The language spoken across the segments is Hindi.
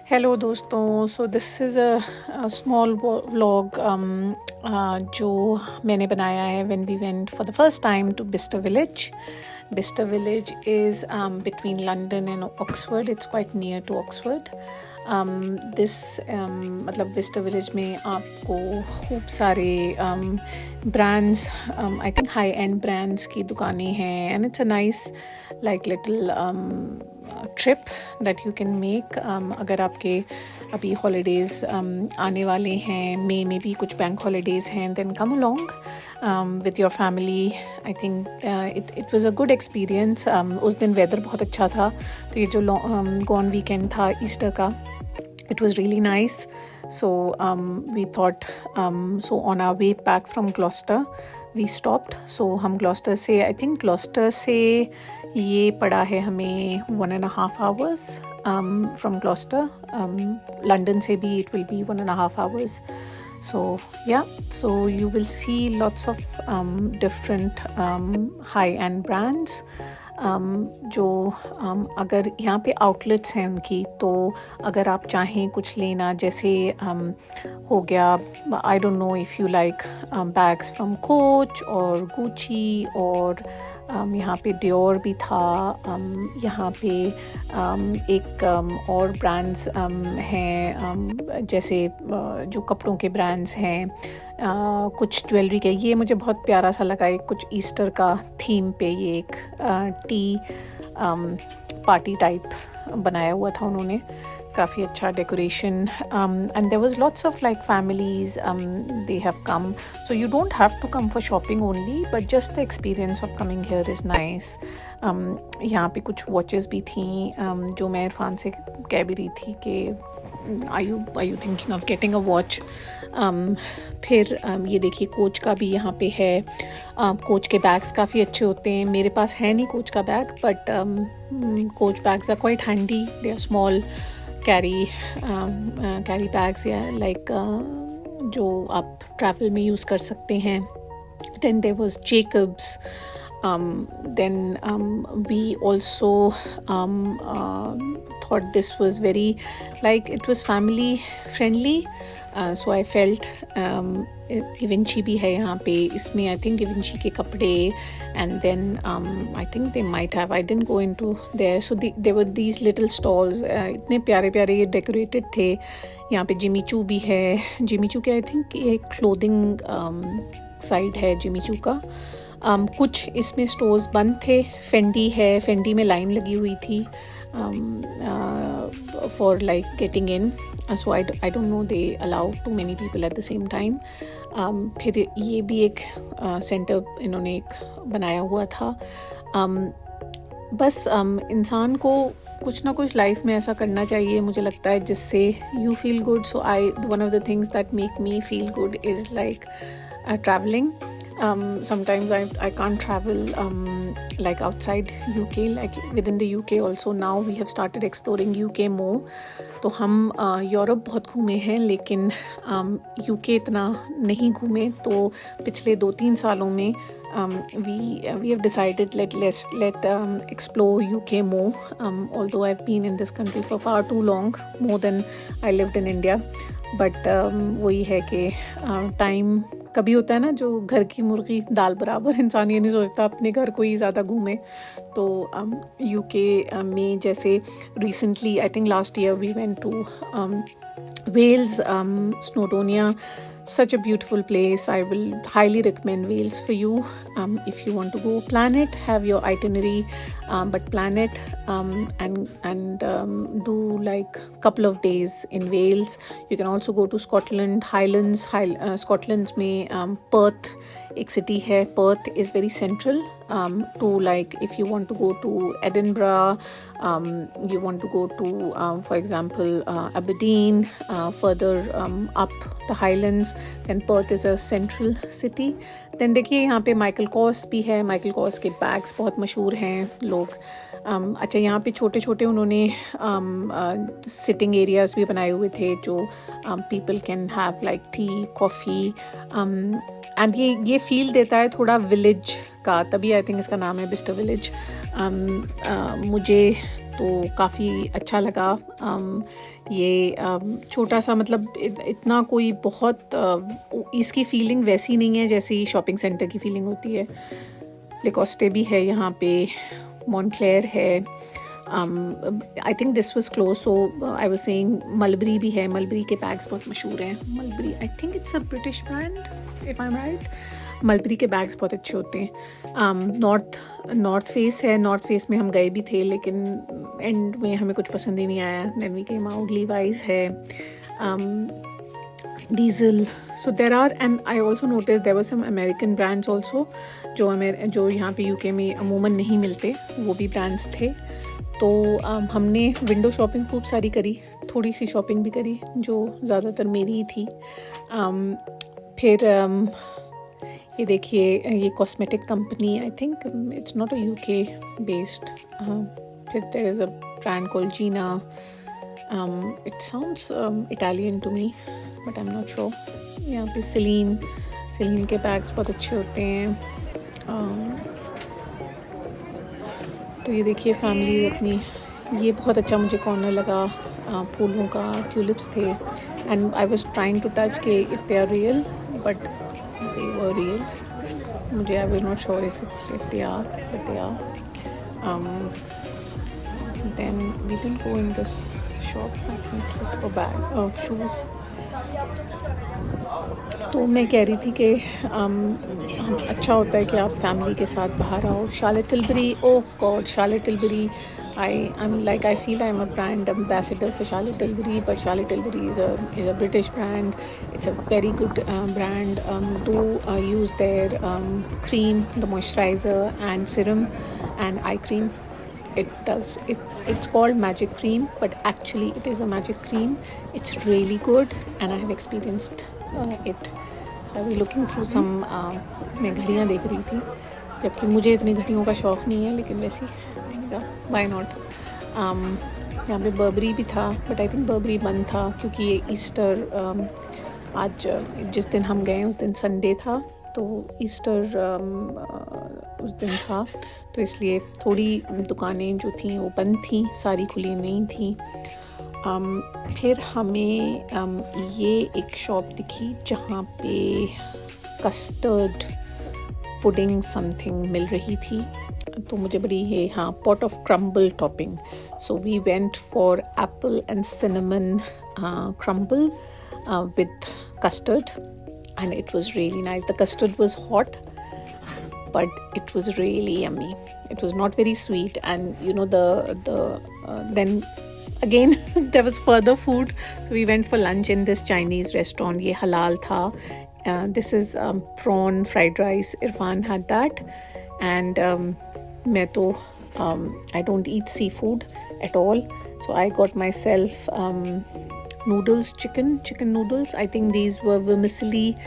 हेलो दोस्तों, so this is a small vlog जो मैंने बनाया है when we went for the first time to Bicester village. Bicester village is between London and Oxford. It's quite near to Oxford. मतलब बिस्टर विलेज में आपको खूब सारे brands, I think high end brands की दुकानें हैं, and it's a nice like little trip that you can make. अगर आपके अभी हॉलीडेज़ आने वाले हैं, मई में भी कुछ बैंक हॉलीडेज़ हैं, then come along with your family. I think it was a good experience. उस दिन वेदर बहुत अच्छा था, तो ये जो गॉन वीकेंड था ईस्टर का, it was really nice. So we thought, so on our way back from Gloucester we stopped. So हम Gloucester से, I think Gloucester से ये पड़ा है हमें 1.5 hours from Gloucester. London से भी it will be 1.5 hours. So yeah, so you will see lots of different high-end brands. जो अगर यहाँ पे आउटलेट्स हैं उनकी, तो अगर आप चाहें कुछ लेना, जैसे हो गया, आई don't know if you like bags from coach और गुची, और यहाँ पे डियोर भी था. यहाँ पे एक और ब्रांड्स हैं, जैसे जो कपड़ों के ब्रांड्स हैं, कुछ ज्वेलरी के. ये मुझे बहुत प्यारा सा लगा, एक कुछ ईस्टर का थीम पे ये एक टी पार्टी टाइप बनाया हुआ था उन्होंने. काफ़ी अच्छा decoration, and there was lots of like families they have come. So you don't have to come for shopping only, but just the experience of coming here is nice. यहाँ पे कुछ वॉचेस भी थी, जो मैं इरफान से कह भी रही थी कि are you thinking of getting a watch. फिर ये देखिए कोच का भी यहाँ पे है. कोच के बैग्स काफ़ी अच्छे होते हैं. मेरे पास है नहीं कोच का bag, but coach bags are quite handy. They are small carry bags, या लाइक जो आप ट्रैवल में यूज़ कर सकते हैं. Then there was Jacobs. Then we also thought this was very, like, it was family friendly. So I felt Givenchy भी है यहाँ पे. इसमें I think Givenchy के कपड़े, and then I think they might have, I didn't go into there. So there were these little stalls. इतने प्यारे प्यारे ये decorated थे. यहाँ पे जिमी चू भी है. जिमी चू के I think ये क्लोथिंग साइड है जिमी चू का. कुछ इसमें स्टोर्स बंद थे. फेंडी है, फेंडी में लाइन लगी हुई थी for like getting in. So I don't know, they allow too many people at the same time. फिर ये भी एक सेंटर इन्होंने एक बनाया हुआ था. बस इंसान को कुछ ना कुछ लाइफ में ऐसा करना चाहिए, मुझे लगता है, जिससे you feel good. So one of the things that make me feel good is like traveling. Sometimes I can't travel like outside UK, like within the UK also. Now we have started exploring UK more. तो हम यूरोप बहुत घूमे हैं, लेकिन UK इतना नहीं घूमे. तो पिछले 2-3 सालों में we have decided let's explore UK more. Although I've been in this country for far too long, more than I lived in India. But वही है कि टाइम कभी होता है ना, जो घर की मुर्गी दाल बराबर. इंसान ये नहीं सोचता अपने घर को ही ज़्यादा घूमे. तो UK में जैसे recently, I think last year, we went to Wales, Snowdonia. Such a beautiful place. I will highly recommend Wales for you. If you want to go, plan it, have your itinerary, but plan it and do like couple of days in Wales. You can also go to Scotland, Highlands. Scotland में Perth एक city है. Perth is very central to, like, if you want to go to Edinburgh, you want to go to for example Aberdeen, further up the Highlands, then Perth is a central city. then देखिए यहाँ पे माइकल कॉर्स भी है. माइकल कॉर्स के बैग्स बहुत मशहूर हैं लोग. अच्छा, यहाँ पे छोटे छोटे उन्होंने सिटिंग एरियाज़ भी बनाए हुए थे, जो people can have like T, coffee, and ये फील देता है थोड़ा विलेज का. तभी आई थिंक इसका नाम है बिस्टर विलेज. मुझे तो काफ़ी अच्छा लगा। ये छोटा सा, मतलब इतना कोई बहुत इसकी फीलिंग वैसी नहीं है जैसी शॉपिंग सेंटर की फीलिंग होती है। लेकोस्टे भी है यहाँ पे, मॉन्क्लेयर है, I think this was close, so I was saying mulberry भी है। मलबरी के बैग्स बहुत मशहूर हैं। Mulberry, I think it's a British brand if I am right. Mulberry के बैग्स बहुत अच्छे होते हैं। नॉर्थ फेस है। नॉर्थ फेस में हम गए भी थे, लेकिन एंड में हमें कुछ पसंद ही नहीं आया। Then we came out. Levi's है, Diesel. So there are, and I also notice there were some American brands also जो यहाँ पे यूके में अमूमन नहीं मिलते, वो भी ब्रांड्स थे। तो हमने विंडो शॉपिंग खूब सारी करी, थोड़ी सी शॉपिंग भी करी जो ज़्यादातर मेरी ही थी। फिर ये देखिए, ये cosmetic company, I think it's not a UK based. फिर there is a brand called Gina. It sounds Italian to me but I am not sure. यहाँ पे सेलीन के बैग्स बहुत अच्छे होते हैं। तो ये देखिए फैमिली अपनी, ये बहुत अच्छा मुझे कॉर्नर लगा, फूलों का, ट्यूलिप्स थे। And I was trying to touch के if they are real, but they were real. मुझे I was not sure if they are, but they are. Then we didn't go in this shop, I think it was for bag shoes. तो मैं कह रही थी कि अच्छा होता है कि आप फैमिली के साथ बाहर आओ। Charlotte Tilbury, oh God, Charlotte Tilbury, I feel I'm a brand ambassador for Charlotte Tilbury, but Charlotte Tilbury is a British brand. It's a very good brand. Do use their cream, the moisturizer and serum and eye cream. It's called Magic Cream, but actually it is a magic cream. It's really good, and I have experienced it. So I was looking through some, मैं घड़ियाँ देख रही थी, जबकि मुझे इतनी घड़ियों का शौक़ नहीं है, लेकिन वैसे वाई नॉट। यहाँ पे बर्बरी भी था, बट आई थिंक बर्बरी बंद था क्योंकि ये ईस्टर, आज जिस दिन हम गए उस दिन संडे था, तो ईस्टर उस दिन था, तो इसलिए थोड़ी दुकानें जो थीं वो बंद थीं, सारी खुली नहीं थीं। फिर हमें ये एक शॉप दिखी जहाँ पे कस्टर्ड पुडिंग समथिंग मिल रही थी, तो मुझे बड़ी ये, हाँ, pot of crumble topping. So we went for apple and cinnamon crumble with custard, and it was really nice. The custard was hot, but it was really yummy. It was not very sweet, and you know then again there was further food, so we went for lunch in this Chinese restaurant. Ye halal tha. This is prawn fried rice. Irfan had that, and I don't eat seafood at all, so I got myself noodles, chicken noodles. I think these were vermicelli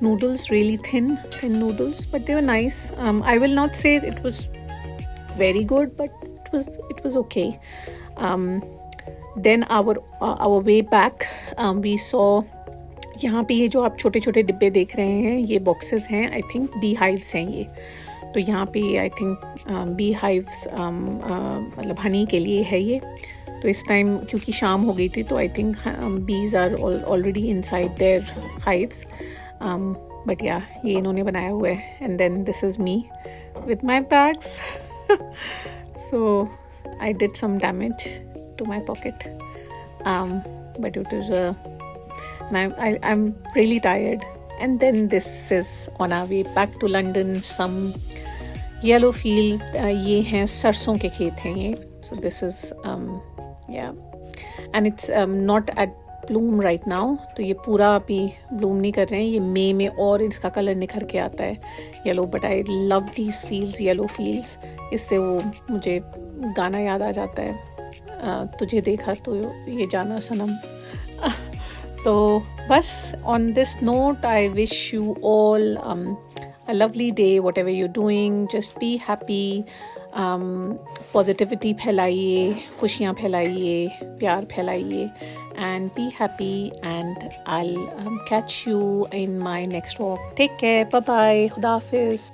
noodles, really thin noodles, but they were nice. I will not say it was very good, but it was okay. Then our way back, we saw, यहाँ पे ये जो आप छोटे छोटे डिब्बे देख रहे हैं, ये बॉक्सेस हैं, आई थिंक बी हाइव्स हैं ये। तो यहाँ पे आई थिंक बी हाइव्स मतलब हनी के लिए है ये। तो इस टाइम क्योंकि शाम हो गई थी, तो I think bees are already inside their hives, but या ये इन्होंने बनाया हुआ है। And then this is me with my bags. So I did some damage to my pocket, but it is I'm really tired. And then this is on our way back to London. Some yellow fields, ये हैं सरसों के खेत हैं ये. So this is and it's not at bloom right now. तो ये पूरा अभी bloom नहीं कर रहे हैं, ये मई में और इसका कलर निखर के आता है yellow. But I love these fields, yellow fields. इससे वो मुझे गाना याद आ जाता है, तुझे देखा तो ये जाना सनम। तो बस on this note, I wish you all a lovely day, whatever you're doing. Just be happy, positivity फैलाइए, खुशियाँ फैलाइए, प्यार फैलाइए, and be happy, and I'll catch you in my next walk. Take care, bye bye, खुदा हाफिज़।